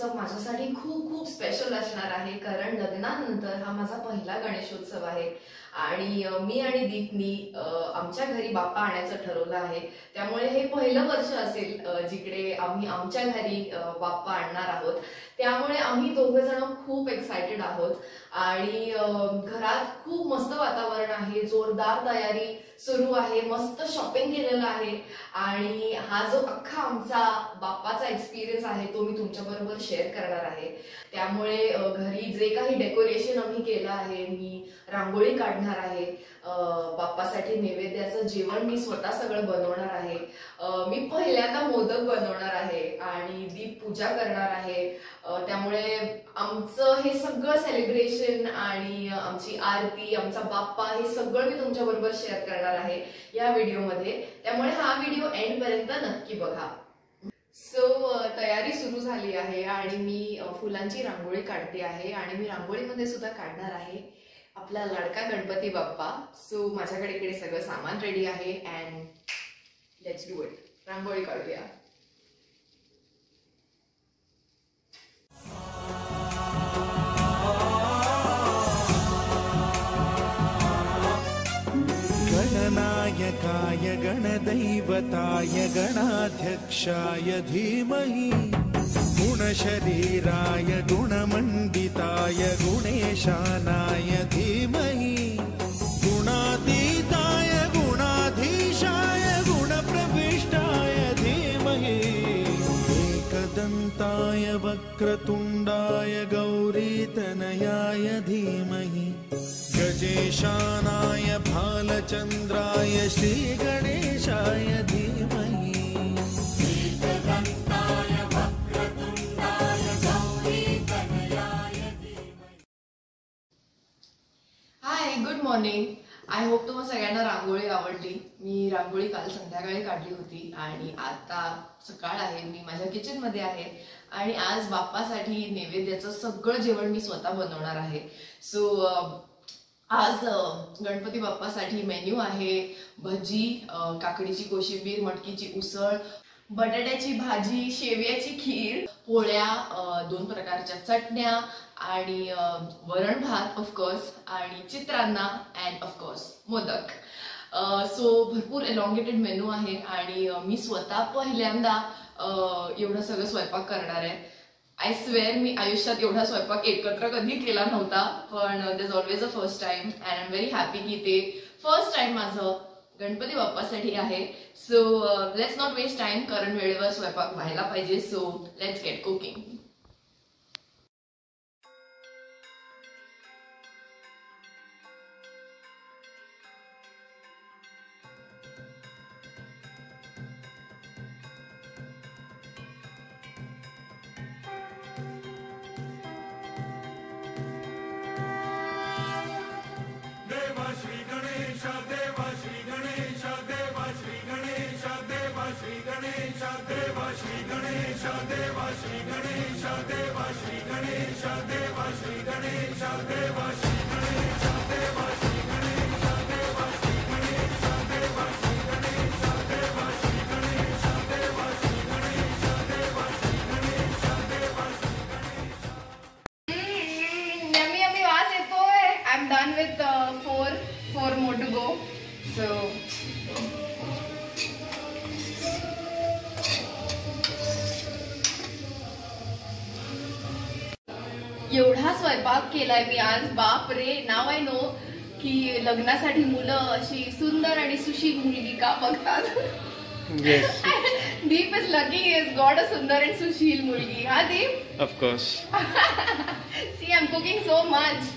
गणेशोत्सव माझ्यासाठी खूप खूप स्पेशल असणार आहे, कारण लग्नानंतर हा माझा पहिला गणेशोत्सव आहे आणि मी आणि दीपनी आमच्या घरी बाप्पा आणायचं ठरवलं आहे। त्यामुळे हे पहिलं वर्ष असेल जिकडे आम्ही आमच्या घरी बाप्पा आणणार आहोत। त्यामुळे आम्ही दोघे जण खूप एक्साइटेड आहोत आणि घरात खूप मस्त वातावरण आहे, जोरदार तयारी सुरू आहे, मस्त शॉपिंग केलेलं आहे आणि हा जो अख्खा आमचा बाप्पाचा एक्सपिरियन्स आहे तो मी तुमच्याबरोबर शेअर करणार आहे। त्यामुळे घरी जे काही डेकोरेशन आम्ही केलं आहे, मी रांगोळी काढणार आहे, बाप्पासाठी नैवेद्याचं जेवण मी स्वतः सगळं बनवणार आहे, मी पहिल्यांदा मोदक बनवणार आहे आणि दीप पूजा करणार आहे। त्यामुळे आमचं हे सगळं सेलिब्रेशन आणि आमची आरती, आमचा बाप्पा हे सगळं मी तुमच्याबरोबर शेअर करणार आहे या व्हिडिओमध्ये। त्यामुळे हा व्हिडिओ एंड पर्यंत नक्की बघा। सो तयारी सुरू झाली आहे आणि मी फुलांची रांगोळी काढते आहे आणि मी रांगोळीमध्ये सुद्धा काढणार आहे आपला लाडका गणपती बाप्पा। सो माझ्याकडे इकडे सगळं सामान रेडी आहे अँड लेट्स डू इट, रांगोळी काढूया। गणनायकाय गणदैवताय गणाध्यक्षाय धीमहि गुणशरीराय गुणमण्डिताय गुणेशानाय धीमहि गुणातीताय गुणाधीशाय गुणप्रविष्टाय धीमहि एकदन्ताय वक्रतुण्डाय गौरीतनयाय धीमहि गजेशानाय भालचन्द्राय श्रीगणेशाय धीमहि एकदन्ताय वक्रतुण्डाय गौरीतनयाय धीमहि। हाय, गुड मॉर्निंग। आय होप तुम्हाला सगळ्यांना रांगोळी आवडली। मी रांगोळी काल संध्याकाळी काढली होती आणि आता सकाळ आहे, मी माझ्या किचन मध्ये आहे आणि आज बाप्पासाठी नैवेद्याचं सगळं जेवण मी स्वतः बनवणार आहे। सो आज गणपती बाप्पासाठी मेन्यू आहे भजी, काकडीची कोशिंबीर, मटकीची उसळ, बटाट्याची भाजी, शेवयाची खीर, पोळ्या, 2 प्रकारच्या चटण्या आणि वरण भात ऑफकोर्स आणि चित्रांना अँड ऑफकोर्स मोदक। सो भरपूर एलॉंगेटेड मेनू आहे आणि मी स्वतः पहिल्यांदा एवढं सगळं स्वयंपाक करणार आहे। आय स्वेअर मी आयुष्यात एवढा स्वयंपाक एकत्र कधी केला नव्हता, पण there always a first time and I am very happy की ते फर्स्ट टाइम माझं गणपती बाप्पासाठी आहे। So let's not waste time, कारण वेळेवर स्वयंपाक व्हायला पाहिजे। So let's get cooking. I'm done with four more to go. So एवढा स्वयंपाक केलाय मी आज, बाप रे। नाव आय नो की लग्नासाठी मुलं अशी सुंदर आणि सुशील मुलगी का बघतात। Yes. Deep is lucky he has got a sundar and sushil mulgi. Ha Deep? Of course. See, I'm cooking so much.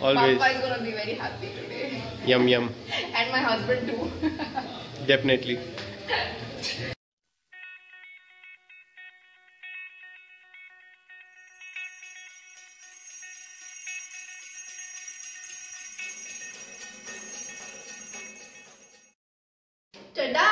Always. Papa is going to be very happy today. Yum yum. And my husband too. Definitely. Ta-da!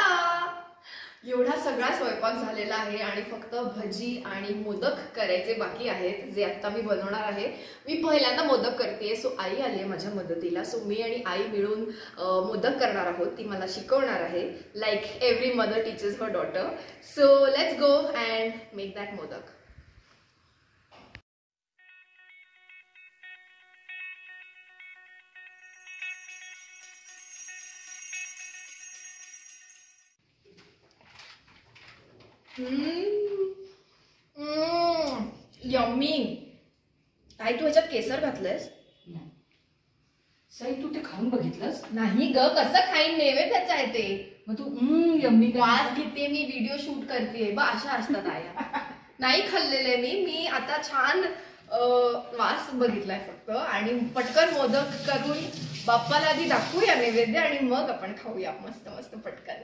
एवढा सगळा स्वयंपाक झालेला आहे आणि फक्त भजी आणि मोदक करायचे बाकी आहेत, जे आता मी बनवणार आहे। मी पहिल्यांदा मोदक करतेय, सो आई आली आहे माझ्या मदतीला। सो मी आणि आई मिळून मोदक करणार आहोत, ती मला शिकवणार आहे, like every mother teachers her daughter. So let's go and make that modak. Yummy. ताई तू ह्याच्यात केसर घातलंयस? साई तू ते खाऊन बघितलंस? नाही ग, कसं खाईन, नैवेद्याचं आहे ते. मग तू यम्मी वास घेते मी, व्हिडिओ शूट करते बा, अशा असतात आया. नाही खाल्लेले मी आता छान वास बघितलाय फक्त, आणि पटकन मोदक करून बाप्पाला आधी दाखवूया नैवेद्य आणि मग आपण खाऊया मस्त मस्त पटकन.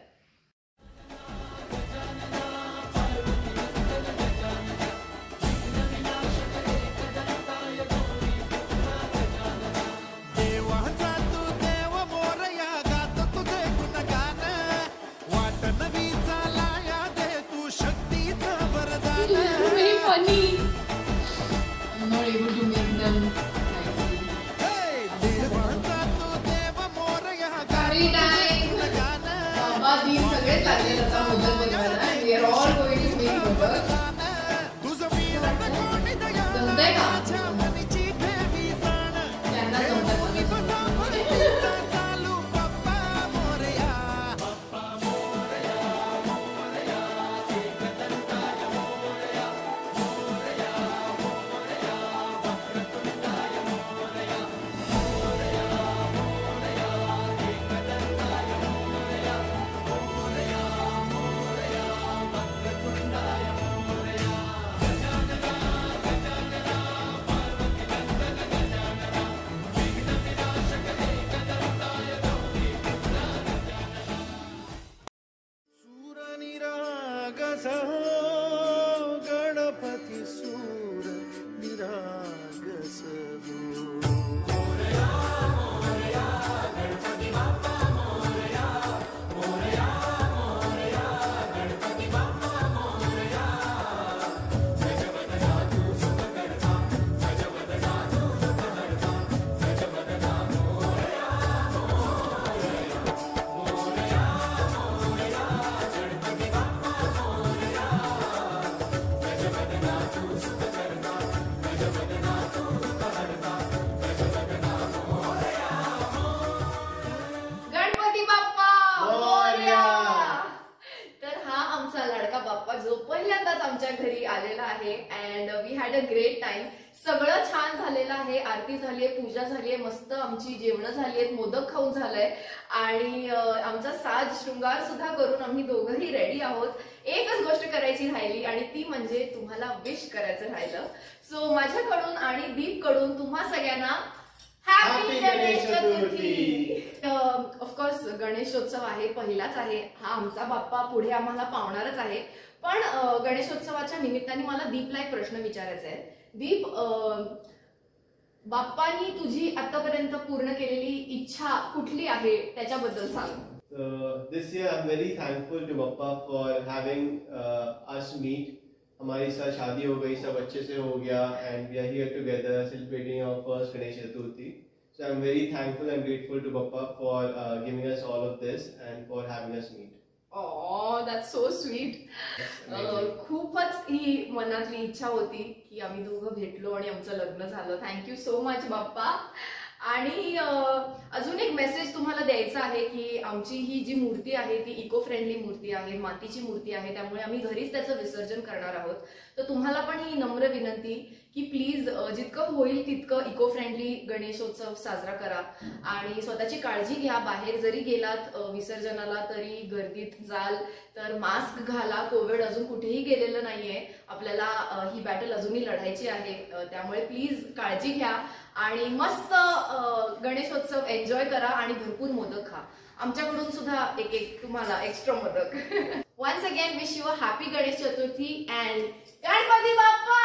सगळेच लागले आता मोदक बनवायला. We are all going to make modak. जमतंय का? त्यांना जमतंय. गणपती सूर निरागस जो पहिल्यांदाच आमच्या घरी आलेला आहे. And we had a great time. सगळं छान झालेलं आहे. आरती झालीये, पूजा झालीये, मस्त आमची जेवणं झाली आहेत, मोदक खाऊन झालंय आणि आमचा साज शृंगार सुद्धा करून आम्ही दोघंही रेडी आहोत. एकच गोष्ट करायची राहिली आणि ती म्हणजे तुम्हाला विश करायचं राहिलं. सो माझ्याकडून आणि दीप कडून तुम्हा सगळ्यांना हॅपी गणेश चतुर्थी. ऑफकोर्स गणेशोत्सव आहे, पहिलाच आहे हा. आमचा बाप्पा पुढे आम्हाला पावणारच आहे. पण गणेशोत्सवाच्या निमित्ताने मला दीपला एक प्रश्न विचारायचा आहे. दीप, बाप्पानी तुझी आतापर्यंत पूर्ण केलेली इच्छा कुठली आहे त्याच्याबद्दल सांग. This year I'm very thankful to Bappa for having us meet. हमारी साथ शादी हो गई, सब अच्छे से हो गया and we are here together celebrating our first Ganesh Chaturthi. So I'm very thankful and grateful to Bappa for giving us all of this and for having us meet. Oh, that's so sweet. खूपच ही मनातली इच्छा होती की आम्ही दोघं भेटलो आणि आमचं लग्न झालं. थँक्यू सो मच बाप्पा. आणि अजून एक मेसेज तुम्हाला द्यायचा आहे की आमची ही जी मूर्ती आहे ती इको फ्रेंडली मूर्ती आहे, मातीची मूर्ती आहे, त्यामुळे आम्ही घरीच त्याचं विसर्जन करणार आहोत. तर तुम्हाला पण ही नम्र विनंती की प्लीज जितकं होईल तितकं इको फ्रेंडली गणेशोत्सव साजरा करा आणि स्वतःची काळजी घ्या. बाहेर जरी गेलात विसर्जनाला तरी गर्दीत जाल तर मास्क घाला. कोविड अजून कुठेही गेलेलं नाहीये. आपल्याला ही बॅटल अजूनही लढायची आहे. त्यामुळे प्लीज काळजी घ्या आणि मस्त गणेशोत्सव एन्जॉय करा आणि भरपूर मोदक खा. आमच्याकडून सुद्धा एक तुम्हाला extra modak. Once again wish you a happy Ganesh Chaturthi and Ganpati Bappa.